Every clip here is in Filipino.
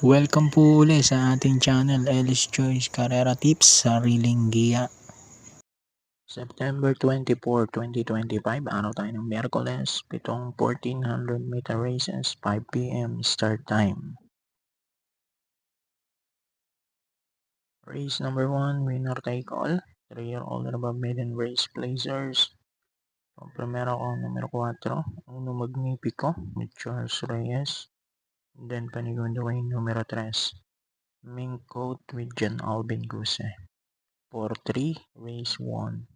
Welcome po uli sa ating channel, Ellis Choice Carrera Tips, Sariling Giya. September 24, 2025, araw tayo ng Miyerkules, pitong 1400 meter races, 5 p.m. start time. Race number 1, winner take all, 3-year-old and above maiden race placers. Ang primero ko, numero 4, Uno Magnifico with Charles Reyes. Then panigundo ko yung numero 3, Mink Coat with John Alvin Guse. 4-3, race 1.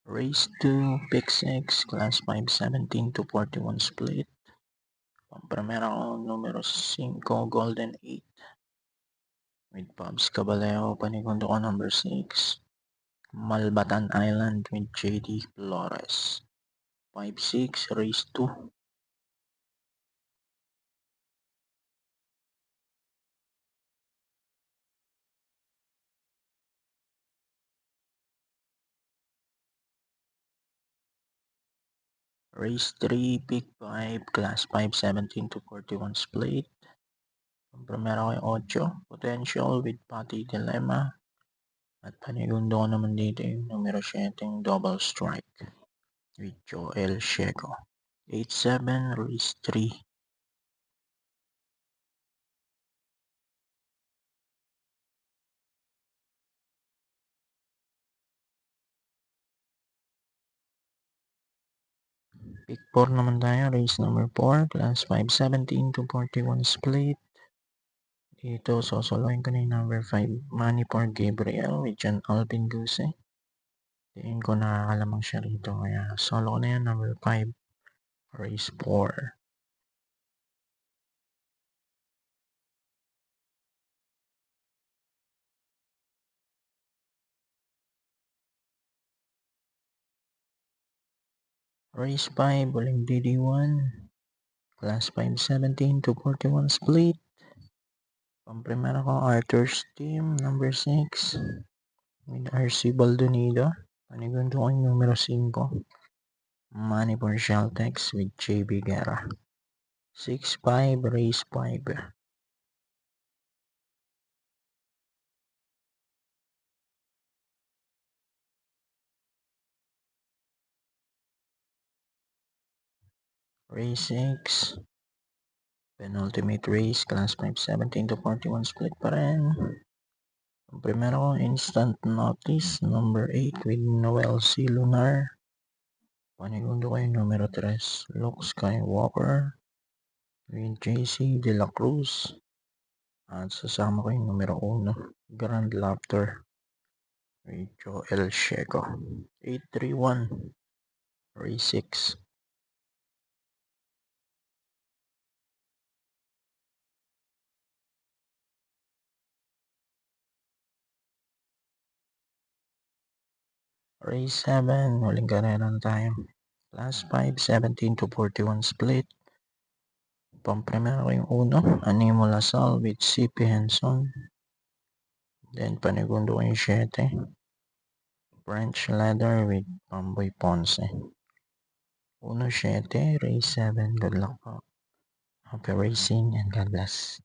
Race 2, pick 6, class 5, 17 to 41 split. Pampremera ko, numero 5, Golden 8. With Pabs Caballero, panigundo ko number 6. Malbatan Island with JD Flores. 5-6, race 2. Race 3, pick 5, class 5, 17 to 41 split. Pampremera ko yung 8, Potential with Patty Dilemma. At panigundo ko naman dito yung numero 7, Double Strike with Joel Shego. 8-7, race 3. Pick 4 naman tayo, race number 4, class 5, 17 to 41 split. Dito, sosoloin ko na yung number 5, Money for Gabriel with John Alvin Guse. Tingin ko nakakalamang siya rito, kaya solo ko na yan, number 5, race 4. Race 5, uling DD1, class 5, 17 to 41 split. Pampremera ko, Arthur's Team, number 6, with RC Baldonido. Panigundo ko yung numero 5, Money for Sheltex with JB Guerra. 6-5, race 5. Race 6, penultimate race, class 5, 17 to 41 split pa rin. Ang primero ko, Instant Notice, number 8 with Noel C. Lunar. Panigundo ko yung numero 3, Luke Skywalker with JC De La Cruz. At sasama ko yung numero 1, Grand Laughter with Joel Shego. 8-3-1, race 6. Race 7, huling karera na tayo. Class 5, 17 to 41 split. Pampremera ko yung 1, Animo Lasal with CP Henson. Then panigundo ko yung 7, French Leather with Pamboy Ponce. 1-7, race 7. Good luck po. Happy racing and God bless.